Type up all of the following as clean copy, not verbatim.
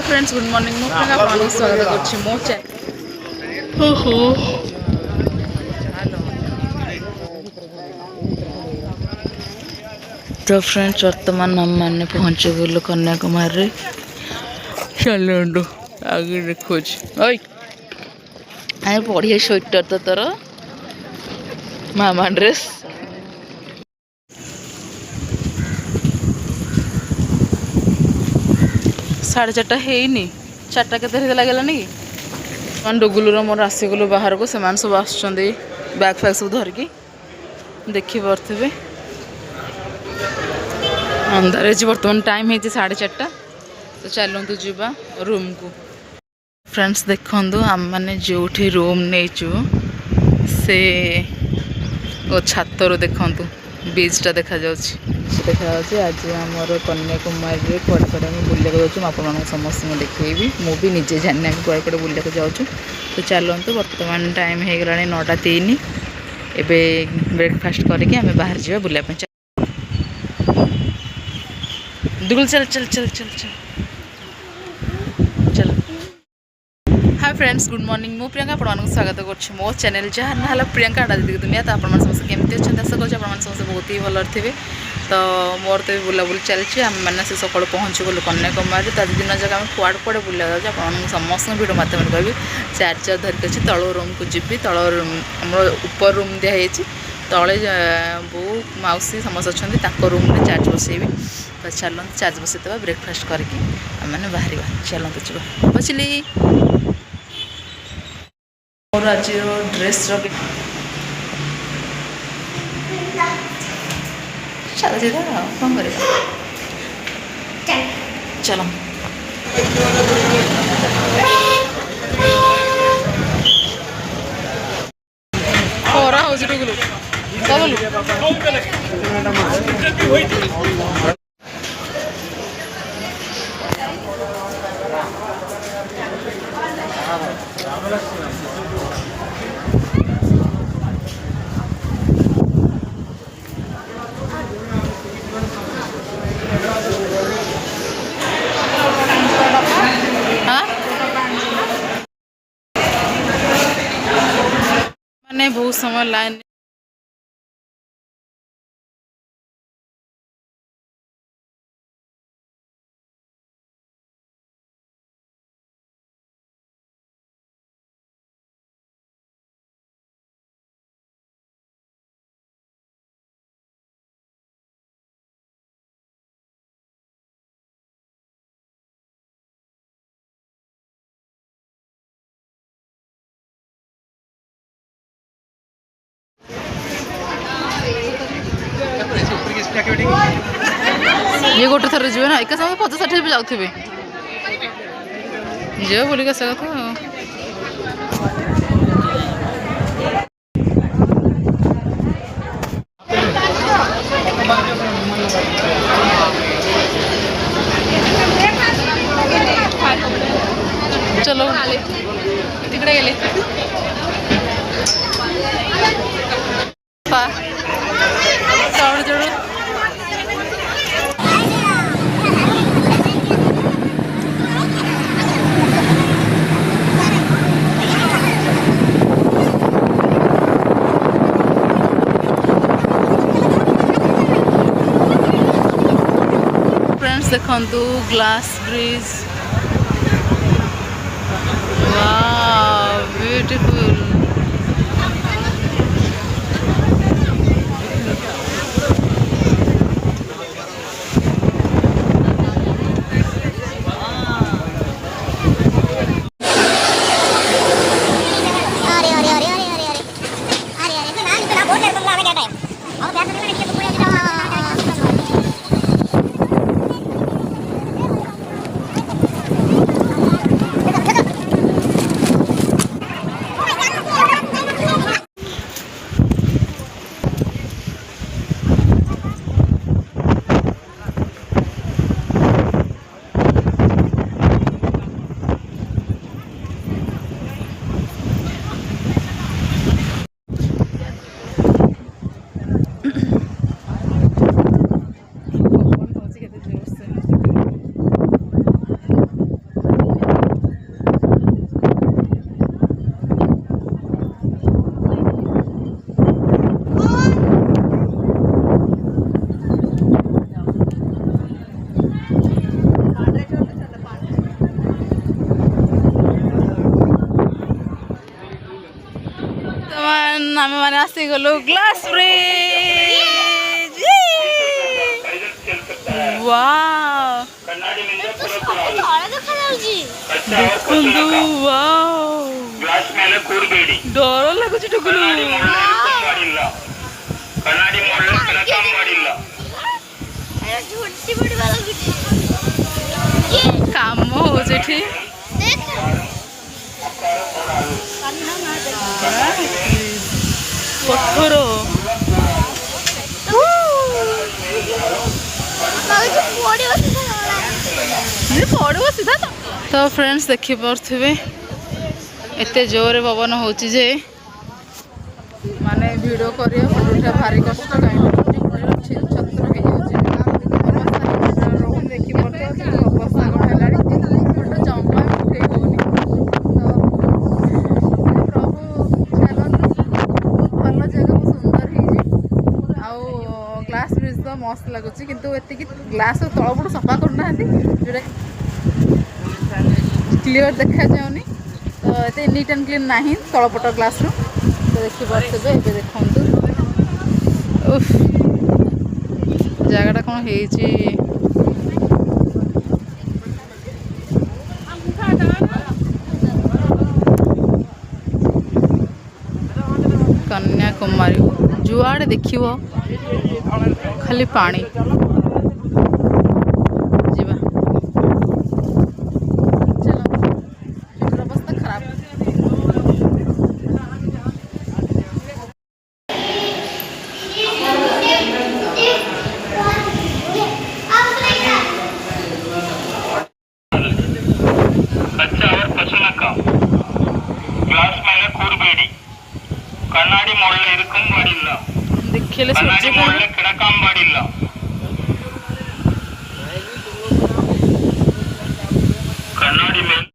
Friends good morning मु आपको स्वागत करछि मो चैनल। ओहो तो फ्रेंड्स वर्तमान हम मैंने पहुंचे बोलो कन्याकुमारी चलो आगे देखो ओए अरे बढ़िया स्वेटर तो तोर मामा ड्रेस 4:30 ହେଇନି 4ଟା କେତେ ଲାଗିଲାନି କି मान डुगुलुर मोर आसीगलु बाहर को से सब आसुँच बैग फैग सब धरिकी देखिपे अंधार बर्तमान टाइम है 4:30 तो चलतु जा रूम को। फ्रेंड्स देखु आम मैंने जो रूम नहीं से छातर देखु बीचटा देखा देखा आज आमर कन्याकुमारी कड़े कड़े आम बुले जाऊँ आप समस्त देखी मुझे निजे जानी कड़े कड़े बुले जाऊँ तो चलतु बर्तमान टाइम हो गला 9:03 एबे ब्रेकफास्ट करके आम बाहर जावा बुलाप दुगुल चल चल चल चल चल चल। हाय फ्रेंड्स गुड मॉर्निंग मु प्रियंका आपको स्वागत कर मो चैनल जहाँ ना प्रियंका आडा दीदी दुनिया तो आप समस्त केमती अच्छे आशा कर समस्त बहुत ही भल थे। तो मोर तो बुलाबुली चलती आम मैंने से सका पहुँची गलु कन्याकुमारी तो आज दिन जाक आम कुआड़ कुआड़े बुला जाऊँ आप समस्त भिडियो माध्यम कहि चार्जर धरिक अच्छी तल रूम को जी तल आम ऊपर रूम दिखाई तले बो मौसी समस्त अच्छा रूम में चार्ज बसैबी तो चलते चार्ज बसईदे ब्रेकफास्ट करके आम मैंने बाहर चलते जा बचली मोर आज ड्रेस चलती कौन कर चलो खरा हो टुगुलु मैंने बहुत समय लाइन ये गोटे थर जी ना एक समय 50-60 भी जाऊे जी बोलिक आसा कथा चलो तिकडे गेले चढ चढ देखु ग्लास ब्रिज ब्यूटीफुल आम मैंने आसीगलु ग्लास ब्रिज वाओ देखंदु वाओ डर लगुच टुकुलु काम हो पत्थर पड़ो सीधा तो फ्रेंड्स देखिपे एत जोरे पवन हो माने भिडियो कर फोटो उठा भारी कष्ट छत्र देखिपे अवस्था कौन है फोटो जमा उठे होनी भल जगह बहुत सुंदर हो ग्लास ब्रिज तो मस्त लगुच किंतु एति ग्लास तलपटू सफा करना जोटा क्लीयर देखा जाऊनी तो ये नीट एंड क्लीन ना तलपट ग्लास रू तो देखिपे ये देखु जगटा कौन है कन्याकुमारी जुआड़े देखियो खाली पानी जीवा चलो अवस्था खराब கண்ணாடி மோல்ல இருக்கும் பாடில்ல देखले கண்ணாடி மோல்ல கிடக்காம பாடில்ல கண்ணாடி மேல்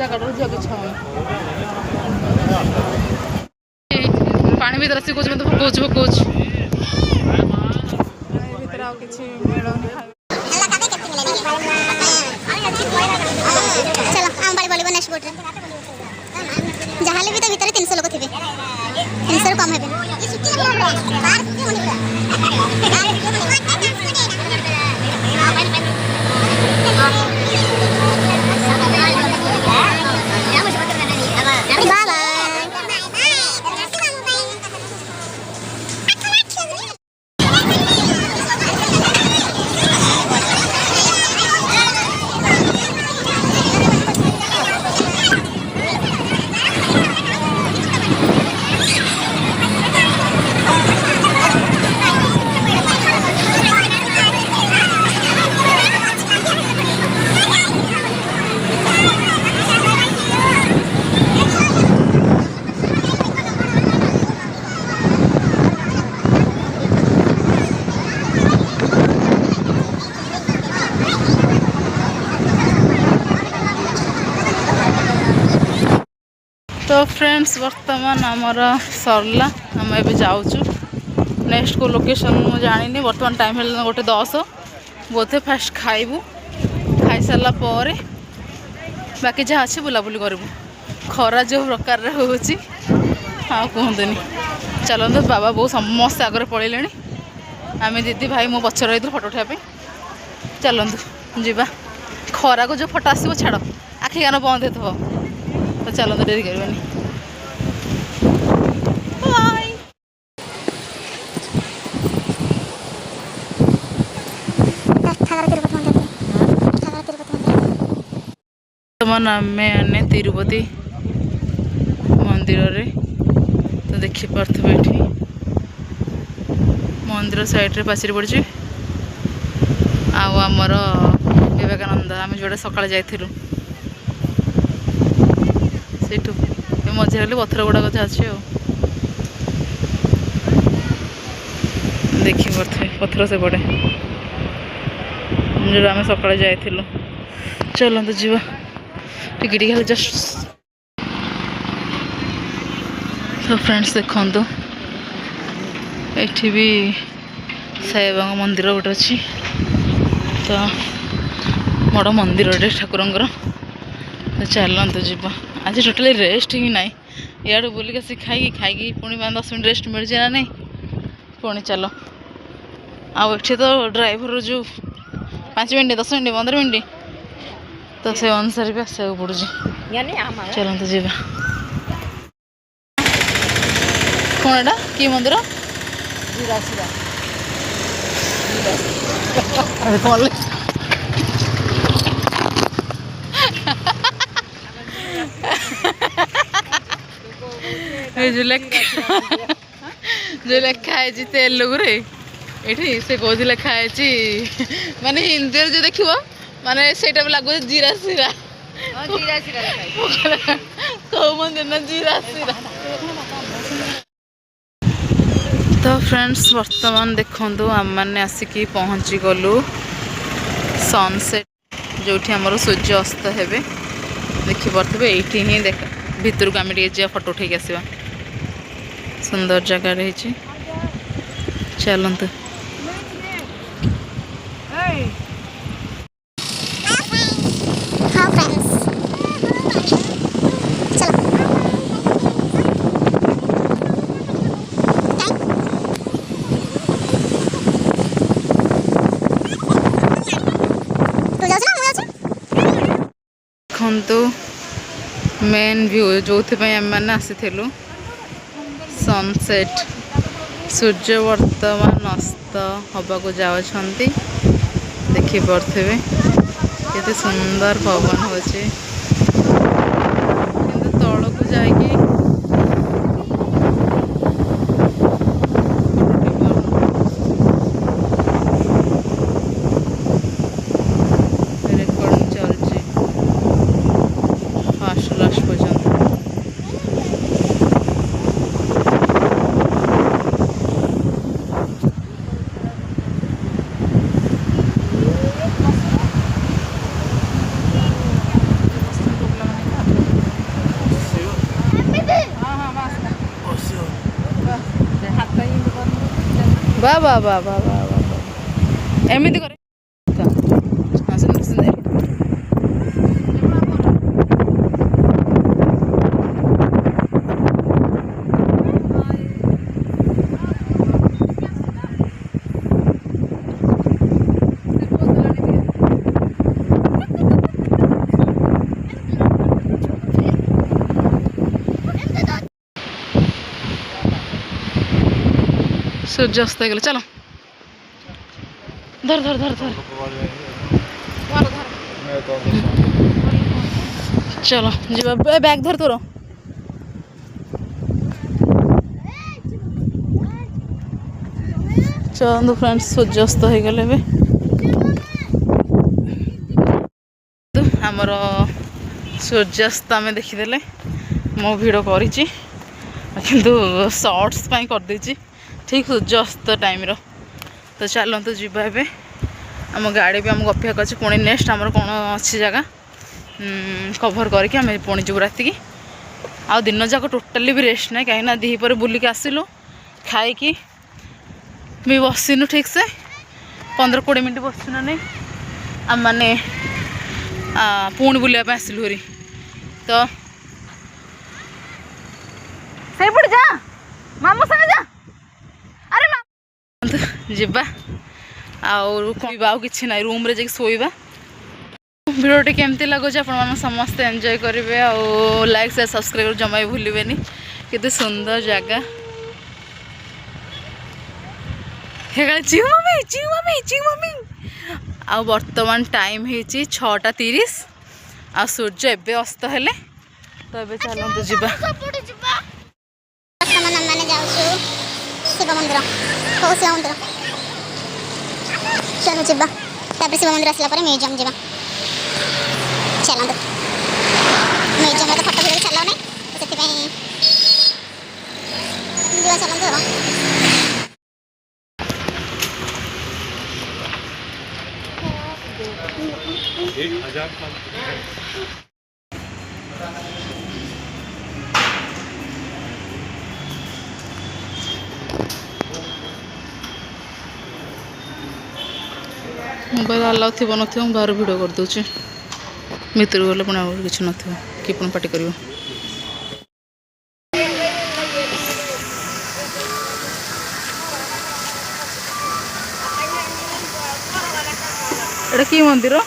जगह जग छ पानी भीतर आसी कुछ मत भकोच भकोच भीतर आ किछि मेळोनी चलो आम बाड़ी बोलिबो नेक्स्ट बोट रे जहाले भी तो भीतर 300 लोग थिबे 300 कम हेबे ये छुट्टी लगला बाहर छुट्टी होनी तो फ्रेंड्स वर्तमान आमर सरला आम ए जाऊँ नेक्स्ट को लोकेशन मुझे जानी बर्तमान टाइम है 1:10 बोधे फास्ट खाइबू खाई सारा पर बाकी जहाँ अच्छे बुलाबुली करूँ खरा जो प्रकार होची हाँ कहतुनि चलते बाबा बहुत समस्त आगे पड़े आम दीदी भाई मो पछ रही फोटो उठापी चलतु जीवा खरा को जो फोटो आसो छाड़ आखि कान बंद हो तो चलते डेरी करवानी आमे तिरुपति मंदिर रे तो देखी पार्थे ये मंदिर साइड रे पाचेरी पड़ी आमर विवेकानंद आम जो सका जाइलु से मझे गली पथर गुड़ाक जहाँ अच्छे देखी पारे पथर से पड़े जो आम सका जाइलु चलते जीवा टिके खाली जस्ट तो फ्रेंड्स देखु एठी भी साई बाबा मंदिर गोटे अच्छी तो बड़ मंदिर ठाकुर चलतु जीवा आज टोटाली रेस्ट ही ना इे बुलिक आसी खाई पुणी 10 मिनट रेस्ट मिल जाए ना नहीं पुणी चल आठे तो ड्राइवर जो 5 मिनट 10 मिनट 15 मिनट तो से अनुसार भी आसा पड़ू चलतु जीवा कौन एटा कि मंदिर जो लेखा है तेलुगु रे ये से कौन लेखा है माने हिंदी जो देख माने सेटा लगुच जीरा सीरा कौ मंदिर ना जीरा सीरा तो फ्रेंड्स वर्तमान देखु आम मैंने आसिकी पहुँची गलु सनसेट जो आमर सूर्य अस्त हे देखिपे ये हिं देख भितर को आम जा फोटो उठे आसवा सुंदर जगह रही चलतु हाँ फ्रेंड्स चलो देखु मेन व्यू जो आम मैंने आसीलु सनसेट सूर्य वर्तमान अस्त हवा को जाऊँगी देखिपे केते सुंदर पवन होचे तल को जाकि रेकर्डिंग चलची फास्ट लास्ट पर्यंत वाह वाह वाह वाह वाह वाह एमती करे हाँ सुंदर सुंदर सूर्यास्त गल चलो धर धर धर धर चलो जी बैग धर तोर चलो फ्रेंड्स सूर्यास्त हो गले आमर सूर्यास्त आम देखीदे मो भिड करी शॉर्ट्स करदे ठीक सूर्यास्त टाइम तो चलतु जीवा ए आम गाड़ी भी आम गपिया कर पुणी नेक्स्ट आमर कौन अच्छी जगह कभर करके आम पुणी जो रात की आ दिन जाक टोटाली भी रेस्ट ना कहीं दीपर बुलिक आसिलु खाई भी बसिनु ठीक से 15-20 मिनट बसु ना नहीं आम मैंने पुणी बुलाप आसिलु हरी तो से पड़ जा मामू संगे जा अरे जीवा आउ कि ना रूम रे शोवा भिडियोटी केमती लगुच आप समस्ते एंजॉय करेंगे आउ लाइक शेयर सब्सक्राइब जमा भी भूलें केते सुंदर जगह आ बर्तमान टाइम है 6:30 आ सूर्य एवं अस्त हेले तो ये चलते जीवा शिव मंदिर हो शिव मंदिर चलो जीवा शिव मंदिर आसला म्यूजियम जीवा चलते म्यूजियम तो फोटो भिडियो चलो नहीं जीवा चलते ମୋବାଇଲ ଆଲାଉ ଥିବ ନଥିବ ମୁଁ ବାହାରୁ ଭିଡ଼ିଓ କରିଦେଉଛି ଭିତରକୁ ଗଲେ ପୁଣି ଆଉ କିଛି ନଥିବ କି ପୁଣି ପାଟି କରିବ। ଏଇଟା କି ମନ୍ଦିର?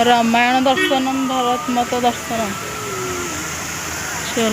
ରାମାୟଣ ଦର୍ଶନମ୍ ଭାରତ ମାତା ଦର୍ଶନମ୍। ଚଲ